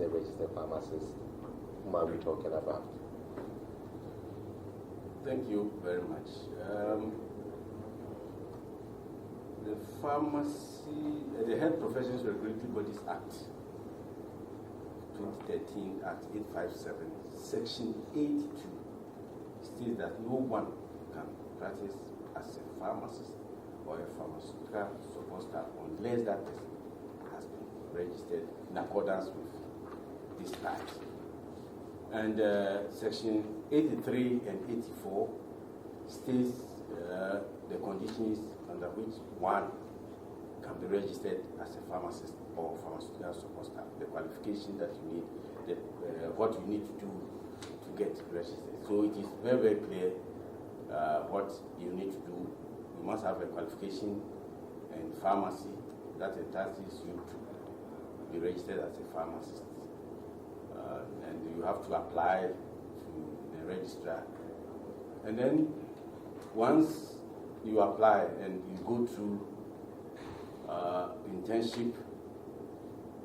a registered pharmacist? Whom are we talking about? Thank you very much. The Pharmacy, the Health Professions Regulatory Bodies Act, 2013, Act 857, Section 82, states that no one can practice as a pharmacist or a pharmaceutical support staff unless that person has been registered in accordance with this act. And Section 83 and 84 states the conditions under which one can be registered as a pharmacist or pharmaceutical support staff, the qualification that you need, what you need to do to get registered. So it is very, very clear what you need to do. You must have a qualification in pharmacy that entitles you to be registered as a pharmacist. And you have to apply to the registrar. And then once you apply and you go through internship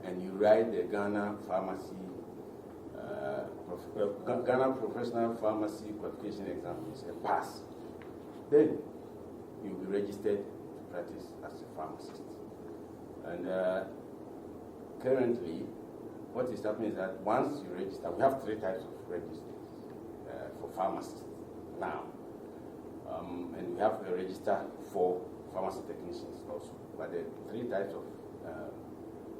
and you write the Ghana Ghana Professional Pharmacy Qualification Exam, you say pass, then you'll be registered to practice as a pharmacist. And currently, what is happening is that once you register, we have 3 types of registers for pharmacists now. And we have a register for pharmacy technicians also. But there are 3 types of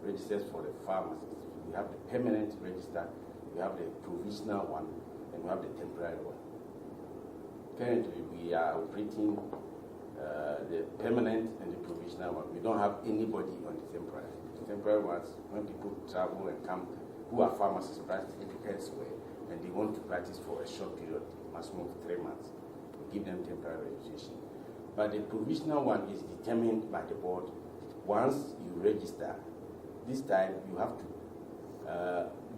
registers for the pharmacists. We have the permanent register, we have the provisional one, and we have the temporary one. Currently, we are operating the permanent and the provisional one. We don't have anybody on the temporary. The temporary ones, when people travel and come, who are pharmacists practicing elsewhere, and they want to practice for a short period, maximum of 3 months, we give them temporary registration. But the provisional one is determined by the board. Once you register, this time you have to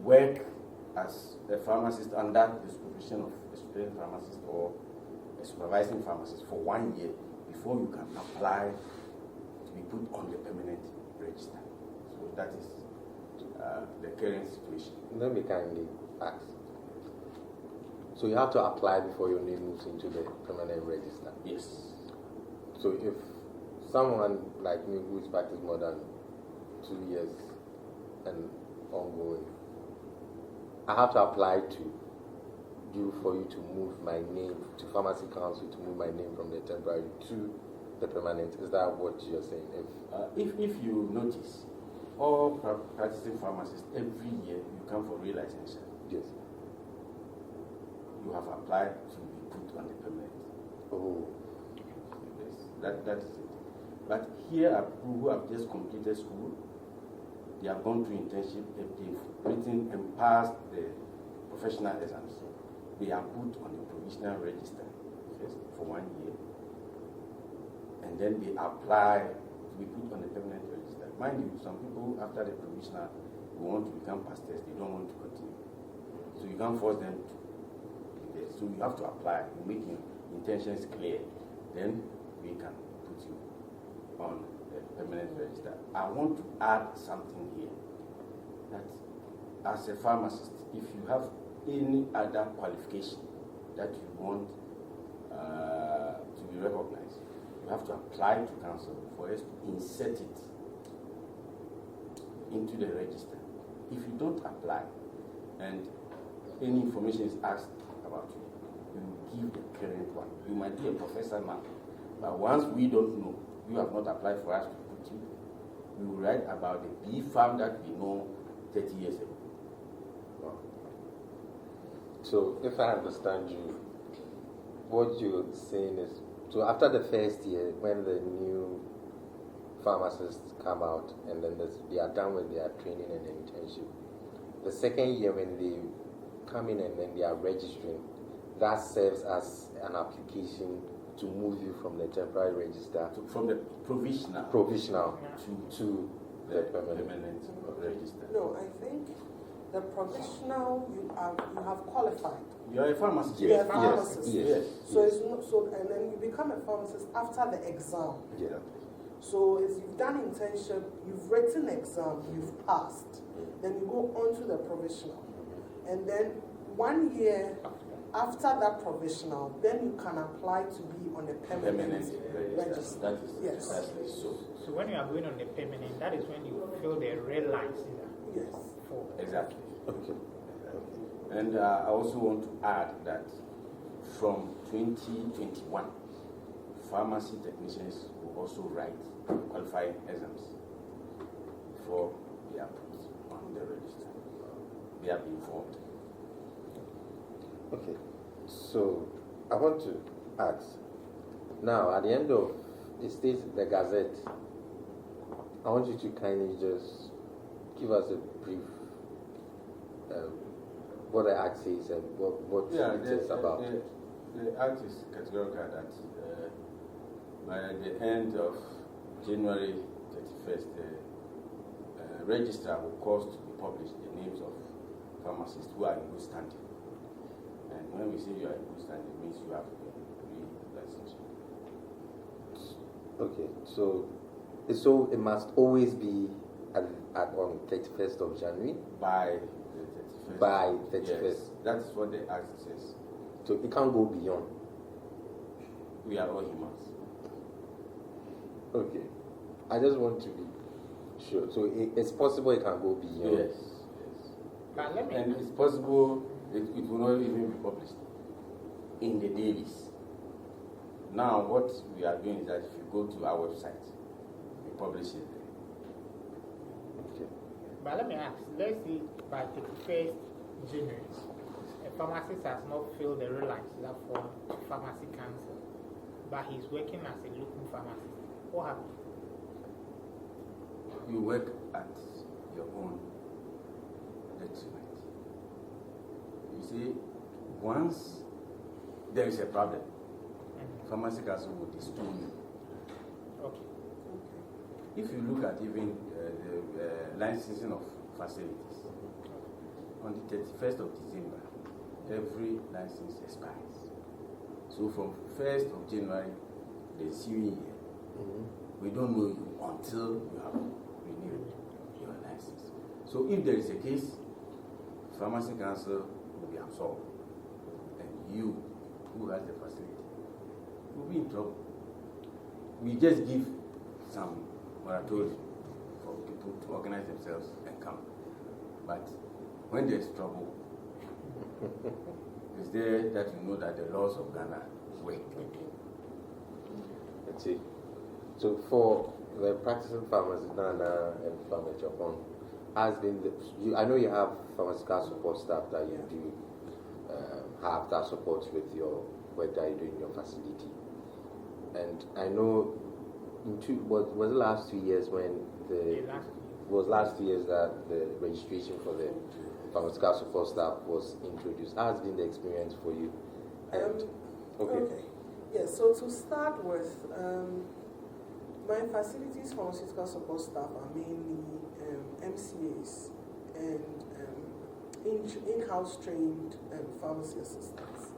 work as a pharmacist under the supervision of a student pharmacist or a supervising pharmacist for 1 year before you can apply to be put on the permanent register. So that is the current situation. Let me kindly ask. So you have to apply before your name moves into the permanent register? Yes. So if someone like me who's practiced more than 2 years and ongoing, I have to apply to you for you to move my name, to Pharmacy Council to move my name from the temporary to the permanent. Is that what you're saying? If you notice, all practicing pharmacists, every year you come for relicensure. Yes. You have applied to be put on the permanent. Oh. Yes, that is it. But here are people who have just completed school. They have gone through internship. If they've written and passed the professional exams, they are put on the provisional register first for 1 year. And then they apply to be put on the permanent register. Mind you, some people after the provisional who want to become pastors, they don't want to continue. So you can't force them to be there. So you have to apply, you make your intentions clear. Then we can put you on the permanent register. I want to add something here. That as a pharmacist, if you have any other qualification that you want to be recognized, you have to apply to council for us to insert it into the register. If you don't apply and any information is asked about you, you give the current one. You might be a professor now, but once we don't know, you have not applied for us to put you, we will write about the B farm that we know 30 years ago. Wow. So if I understand you, what you're saying is, so after the first year, when the new pharmacists come out and then they are done with their training and internship, the second year when they come in and then they are registering, that serves as an application to move you from the temporary register from the provisional to the permanent register. No, I think the provisional you have qualified. You are a pharmacist. You are a pharmacist. Yes. So it's not, and then you become a pharmacist after the exam. Yeah. So if you've done internship, you've written exam, you've passed, then you go on to the provisional. And then 1 year after that provisional, then you can apply to be on a permanent register. That is yes. precisely so. So when you are going on the permanent, that is when you feel the red lines. Yes. Exactly. Okay. And I also want to add that from 2021, pharmacy technicians will also write qualifying exams before they are put on the register. They have been formed. Okay. So I want to ask now at the end of it states the Gazette. I want you to kindly just give us a brief what the act says and what it is about. The act is categorical that by the end of January 31st, the register will cause to be published the names of pharmacists who are in good standing. And when we say you are in good standing, it means you have been licensed. Okay, so it must always be on 31st of January? By the 31st. By 31st. Yes, that's what the act says. So it can't go beyond? We are all humans. Okay. I just want to be sure. So it's possible it can go beyond? Yes. But let me And it's possible it will not even be published in the dailies. Now, what we are doing is that if you go to our website, we publish it there. Okay. But let me ask, let's say by 31st January, a pharmacist has not filled the red lines that form pharmacy council, but he's working as a local pharmacist. What happens? You work at your own detriment. You see, once there is a problem, pharmacy council will disown you. Okay. If you look at even the licensing of facilities, on the 31st of December, every license expires. So from 1st of January, the ensuing year, we don't know you until you have renewed your license. So if there is a case, pharmacy council will be absorbed, and you, who has the facility, will be in trouble. We just give some moratorium for people to organize themselves and come. But when there's trouble, it's there that you know that the laws of Ghana work. Let's see. So for the practicing farmers in Ghana and Farmer Japan, has been I know you have pharmaceutical support staff that you do have that support with your work that you do in your facility. And I know was the last 2 years when last 2 years that the registration for the pharmaceutical support staff was introduced. How has been the experience for you? And, okay. Yes, so to start with, my facilities pharmaceutical support staff are mainly MCAs and in-house trained pharmacy assistants.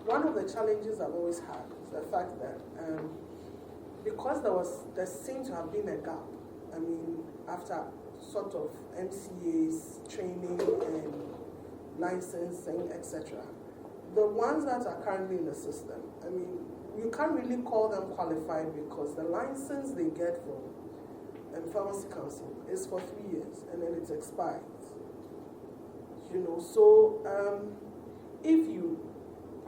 One of the challenges I've always had is the fact that because there seemed to have been a gap, I mean, after sort of MCAs training and licensing, etc. The ones that are currently in the system, I mean, you can't really call them qualified because the license they get from Pharmacy Council is for 3 years and then it expires. You know, so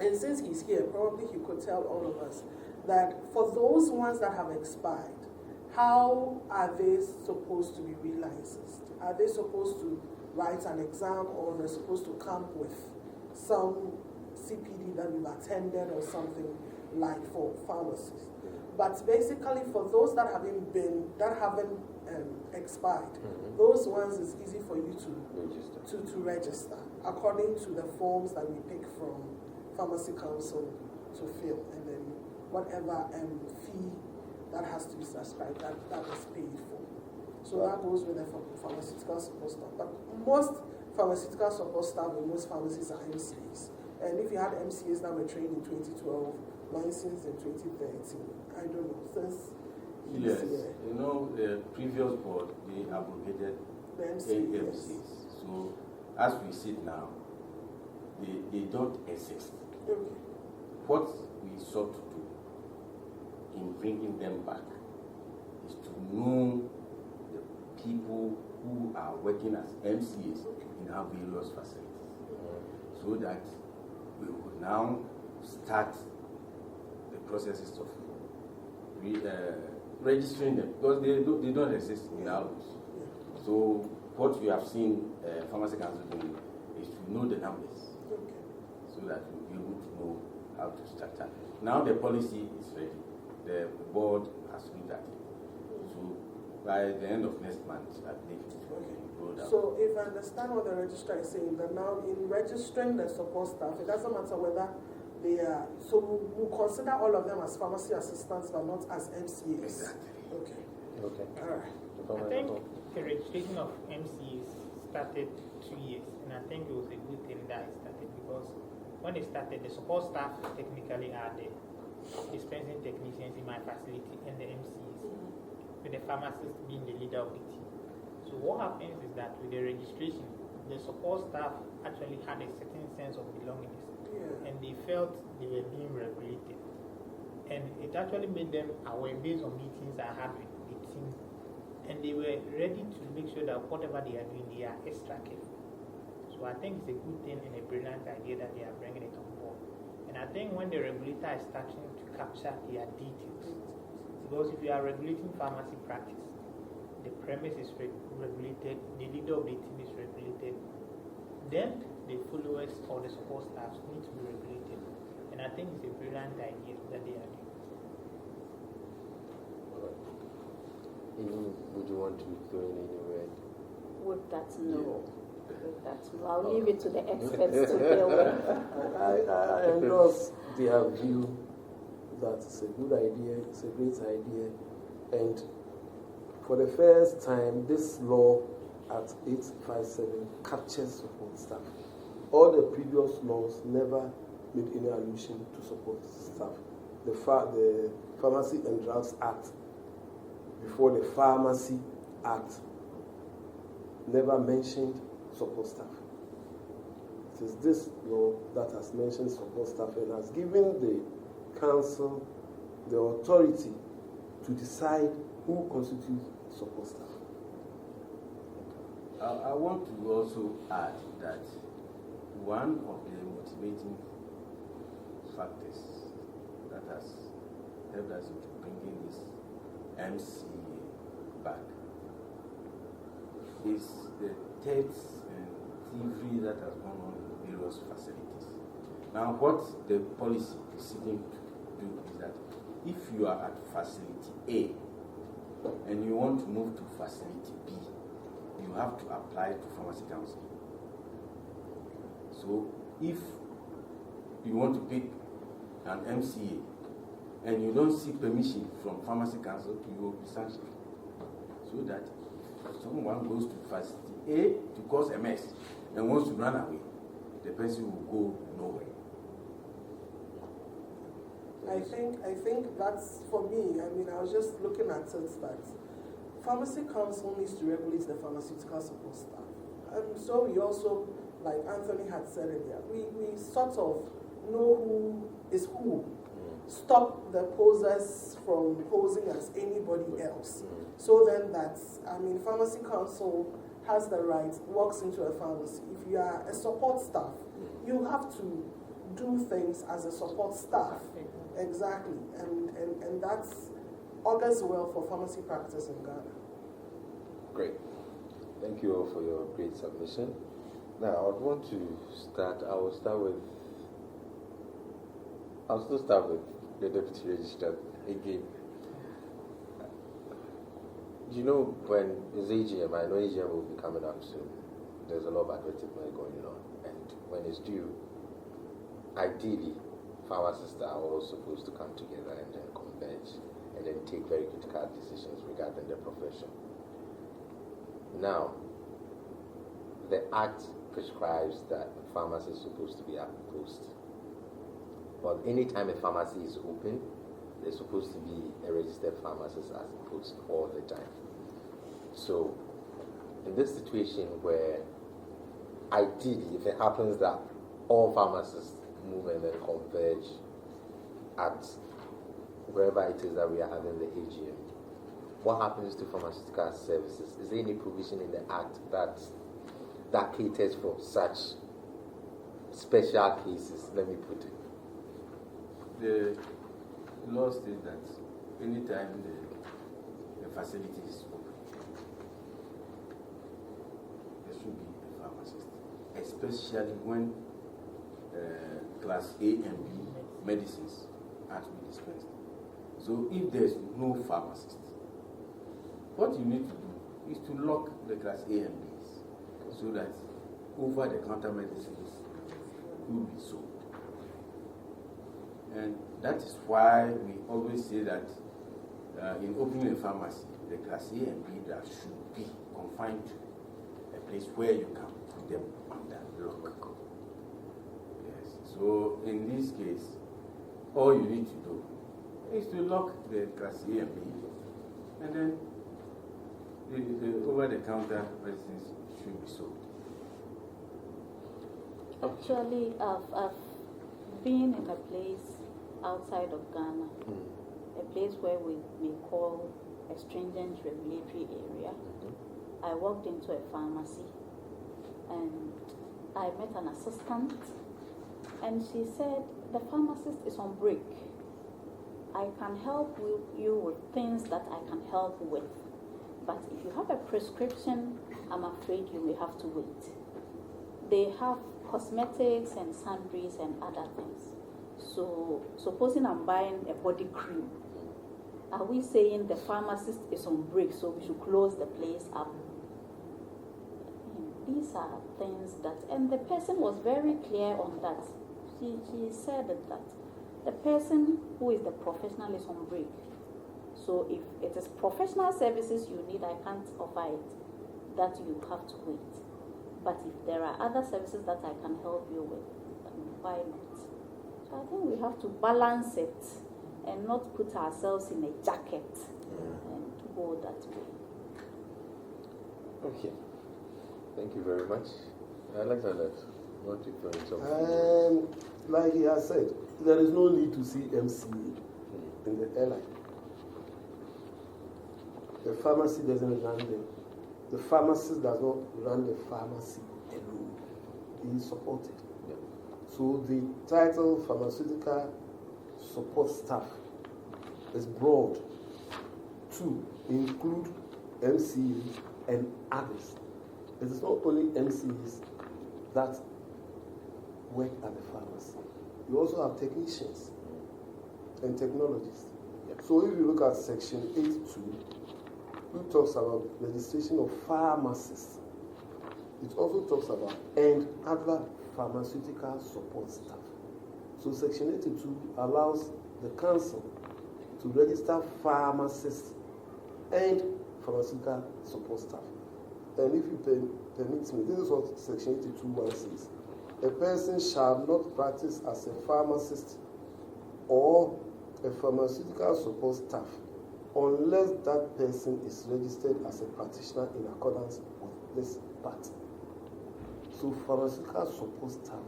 and since he's here, probably he could tell all of us that for those ones that have expired, how are they supposed to be relicensed? Are they supposed to write an exam or they're supposed to come with some CPD that we've attended or something like for pharmacists? But basically for those that haven't expired, those ones is easy for you to register according to the forms that we pick from Pharmacy Council to fill, and then whatever fee that has to be subscribed, that is paid for. So that goes with the pharmaceutical support staff. But most pharmaceutical support staff in most pharmacies are MCAs. And if you had MCAs that were trained in 2012, licensed in 2013, I don't know, since Yes, this year. you know, the previous board, they abrogated The MC, AMCs. So, as we sit now, they don't exist. Okay. What we sought to do in bringing them back is to know the people who are working as MCAs in our various facilities, so that we will now start the processes of registering them, because they don't exist in our laws. So what you have seen Pharmacy Council doing is to know the numbers, so that we'll be able to know how to structure. Now the policy is ready. The board has looked at it. So by the end of next month, I believe it will be rolled out. So if I understand what the registrar is saying, that now in registering the support staff, it doesn't matter whether they are, so we'll consider all of them as pharmacy assistants but not as MCAs. Exactly. Okay. Okay. All right. I think the registration of MCs started 2 years, and I think it was a good thing that it started, because when it started, the support staff technically are the dispensing technicians in my facility and the MCs, with the pharmacist being the leader of the team. So what happens is that with the registration, the support staff actually had a certain sense of belongingness, and they felt they were being regulated. And it actually made them aware based on meetings I had with the team. And they were ready to make sure that whatever they are doing, they are extra careful. So I think it's a good thing and a brilliant idea that they are bringing it on board. And I think when the regulator is starting to capture their details, because if you are regulating pharmacy practice, the premise is regulated, the leader of the team is regulated, then the followers or the support staff need to be regulated. And I think it's a brilliant idea that they are doing. Would you want to throw in any word? With that, no. With that, no. I'll leave it to the experts to deal with. I endorse their view that it's a good idea, it's a great idea, and for the first time, this law at 857 captures support staff. All the previous laws never made any allusion to support staff. The Pharmacy and Drugs Act, before the Pharmacy Act, never mentioned support staff. It is this law that has mentioned support staff and has given the council the authority to decide who constitutes support staff. I want to also add that one of the motivating factors that has helped us into bringing this MCA back is the thefts and thievery that has gone on in various facilities. Now, what the policy is seeking to do is that if you are at facility A and you want to move to facility B, you have to apply to Pharmacy Council. So, if you want to pick an MCA and you don't seek permission from Pharmacy Council, you will be sanctioned. So that if someone goes to facility A to cause a mess and wants to run away, the person will go nowhere. I think that's, for me, I mean, I was just looking at it that Pharmacy Council needs to regulate the pharmaceutical support staff. And so we also, like Anthony had said earlier, we sort of know who is who. Stop the posers from posing as anybody else. So then that's, I mean, Pharmacy Council has the right, walks into a pharmacy. If you are a support staff, you have to do things as a support staff. Exactly. And that's augurs well for pharmacy practice in Ghana. Great. Thank you all for your great submission. Now, I would want to start, I'll still start with the Deputy Registrar again. You know, when it's AGM, I know AGM will be coming up soon. There's a lot of advertisement going on. And when it's due, ideally, pharmacists are all supposed to come together and then converge and then take very critical decisions regarding their profession. Now, the Act prescribes that a pharmacy is supposed to be at post. But anytime a pharmacy is open, there's supposed to be a registered pharmacist at the post all the time. So, in this situation where ideally, if it happens that all pharmacists move and then converge at wherever it is that we are having the AGM, what happens to pharmaceutical services? Is there any provision in the Act that caters for such special cases? Let me put it. The law states that anytime the facility is open, there should be a pharmacist, especially when class A and B medicines are to be dispensed. So if there's no pharmacist, what you need to do is to lock the class A and Bs so that over-the-counter medicines will be sold. And that is why we always say that in opening a pharmacy, the class A and B that should be confined to a place where you can put them under lock. Yes. So in this case, all you need to do is to lock the class A and B, and then the over-the-counter medicines should be sold. Actually, I've been in a place outside of Ghana, a place where we call a stringent regulatory area. I walked into a pharmacy and I met an assistant, and she said, the pharmacist is on break. I can help you with things that I can help with. But if you have a prescription, I'm afraid you will have to wait. They have cosmetics and sundries and other things. So, supposing I'm buying a body cream, are we saying the pharmacist is on break, so we should close the place up? These are things that, and the person was very clear on that. She said that the person who is the professional is on break. So if it is professional services you need, I can't offer it. That you have to wait. But if there are other services that I can help you with, why not? So I think we have to balance it and not put ourselves in a jacket and go that way. Okay. Thank you very much. Alexander, want to throw in something? Like he has said, there is no need to see MCA in the airline. The pharmacy doesn't run them. The pharmacist does not run the pharmacy alone. He is supported. Yeah. So the title pharmaceutical support staff is broad to include MCAs and others. It is not only MCAs that work at the pharmacy. You also have technicians and technologists. Yeah. So if you look at section 8.2, it talks about registration of pharmacists. It also talks about and other pharmaceutical support staff. So section 82 allows the council to register pharmacists and pharmaceutical support staff. And if you permit me, this is what section 82.1 says. A person shall not practice as a pharmacist or a pharmaceutical support staff unless that person is registered as a practitioner in accordance with this part. So pharmaceutical support staff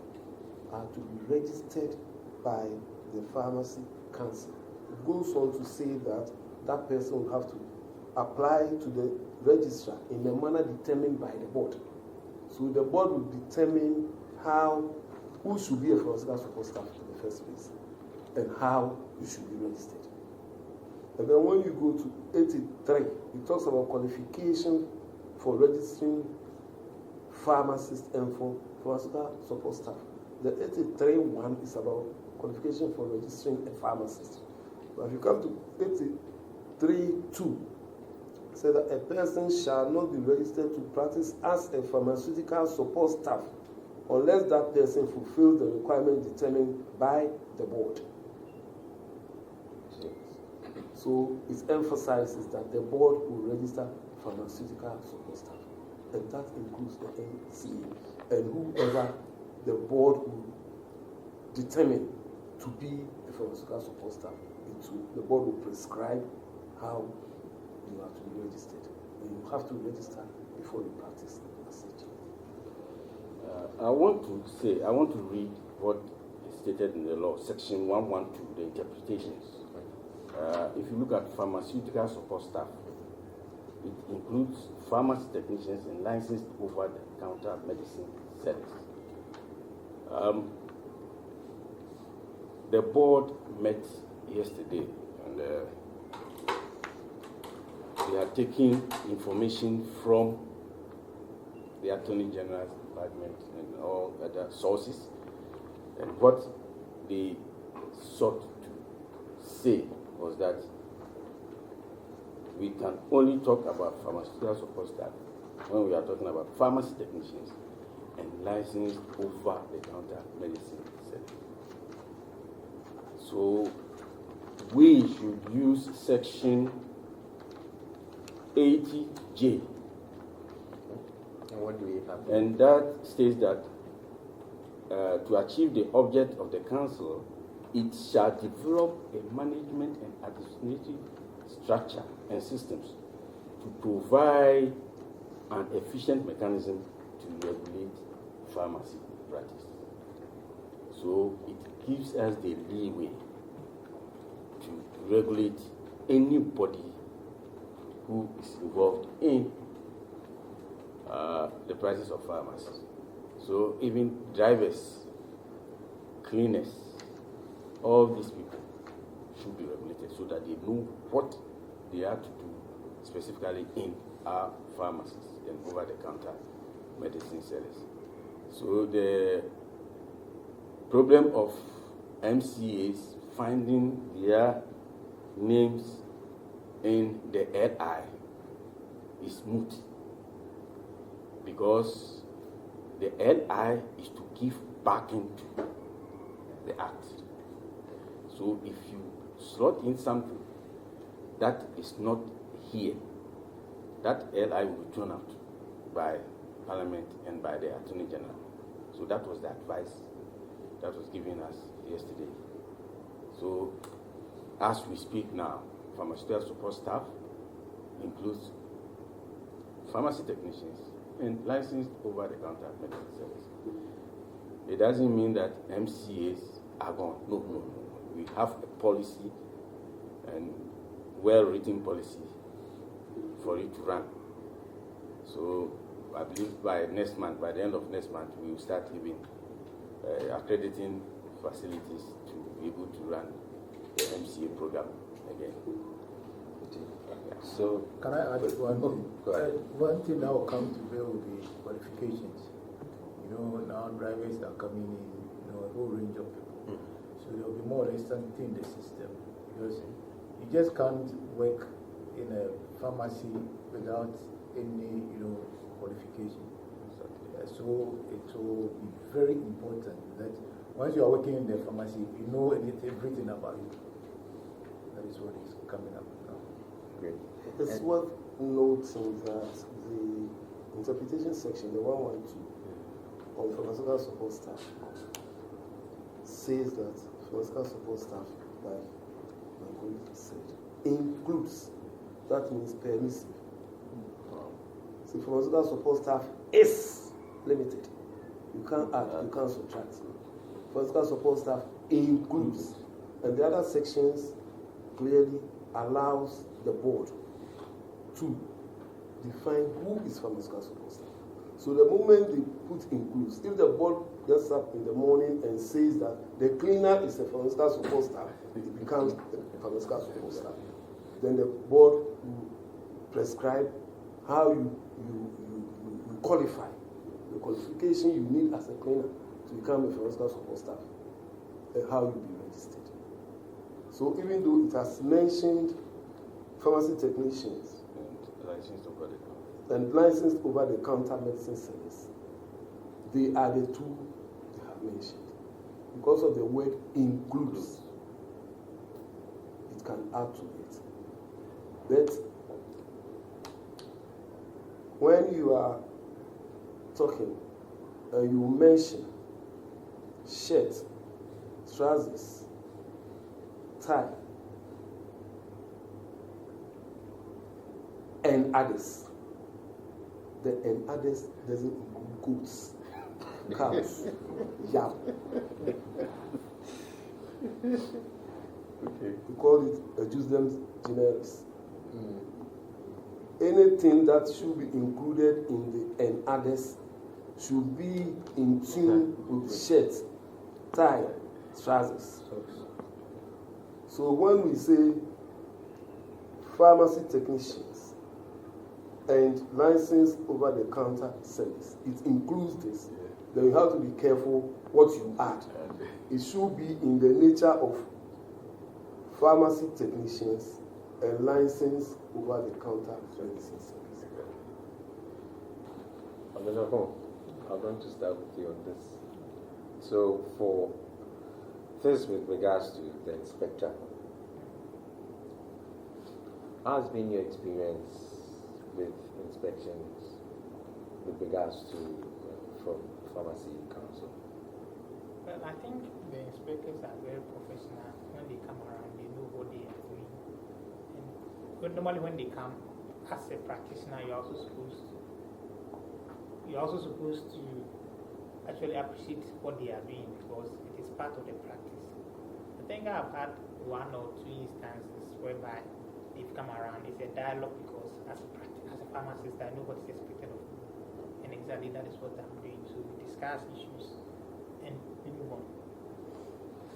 are to be registered by the pharmacy council. It goes on to say that that person will have to apply to the registrar in a manner determined by the board. So the board will determine who should be a pharmaceutical support staff in the first place and how you should be registered. And then when you go to 83, it talks about qualification for registering pharmacists and for pharmaceutical support staff. The 83.1 is about qualification for registering a pharmacist. But if you come to 83.2, it says that a person shall not be registered to practice as a pharmaceutical support staff unless that person fulfills the requirement determined by the board. So it emphasizes that the board will register pharmaceutical support staff, and that includes the MCA and whoever the board will determine to be a pharmaceutical support staff the board will prescribe how you have to be registered. And you have to register before you practice as such. I want to read what is stated in the law, section 112, the interpretations. If you look at pharmaceutical support staff, it includes pharmacy technicians and licensed over-the-counter medicine sellers. The board met yesterday, and they are taking information from the Attorney General's Department and all other sources. And what they sought to say was that we can only talk about pharmaceutical support staff when we are talking about pharmacy technicians and licensed over-the-counter medicine sellers. So we should use section 80J. And what do we have? And that states that to achieve the object of the council, it shall develop a management and administrative structure and systems to provide an efficient mechanism to regulate pharmacy practice. So it gives us the leeway to regulate anybody who is involved in the practice of pharmacy. So even drivers, cleaners, all these people should be regulated so that they know what they are to do specifically in our pharmacies and over-the-counter medicine sellers. So the problem of MCAs finding their names in the LI is moot, because the LI is to give backing to the Act. So if you slot in something that is not here, that LI will be thrown out by Parliament and by the Attorney General. So that was the advice that was given us yesterday. So as we speak now, pharmaceutical support staff includes pharmacy technicians and licensed over-the-counter medicine sellers. It doesn't mean that MCAs are gone. No. We have a policy and well-written policy for it to run. So I believe by next month, by the end of next month, we will start even accrediting facilities to be able to run the MCA program again. So, can I add one thing? Go ahead. One thing that will come to bear will be qualifications. You know, now drivers are coming in, you know, a whole range of people. So there will be more uncertainty in the system, because you just can't work in a pharmacy without any, you know, qualification. So it will be very important that once you are working in the pharmacy, you know everything about it. That is what is coming up now. great. It's worth noting that the interpretation section, the 112 of pharmaceutical support staff, says that pharmaceutical support staff, like my colleague said, includes, that means permissive. So pharmaceutical support staff is limited. You can't add, you can't subtract. Pharmaceutical support staff includes. And the other sections clearly allows the board to define who is pharmaceutical support staff. So the moment they put includes, if the board gets up in the morning and says that the cleaner is a pharmaceutical support staff, it becomes a pharmaceutical support staff. Then the board will prescribe how you qualify, the qualification you need as a cleaner to become a pharmaceutical support staff, and how you be registered. So even though it has mentioned pharmacy technicians and licensed over-the-counter medicine sellers, they are the two they have mentioned. Because of the word includes, it can add to it. But when you are talking, you mention shirt, trousers, tie, and others. The and others doesn't include goats, cows, yam. Okay. We call it a Jusdem generis. Anything that should be included in the and others should be in tune with shirt, tie, trousers. So when we say pharmacy technicians and license over the counter service, it includes this. Then you have to be careful what you add. It should be in the nature of pharmacy technicians and license over the counter services. I'm going to start with you on this. So for first, with regards to the inspector, how has been your experience with inspections with regards to from pharmacy council? Well, I think the inspectors are very professional. When they come around, they know what they are doing. And normally when they come, as a practitioner, you're also supposed to actually appreciate what they are doing because it is part of the practice. I think I've had one or two instances whereby they've come around. It's a dialogue because as a pharmacist, I know what is expected of me. And exactly that is what I'm doing. So we discuss issues and we move on.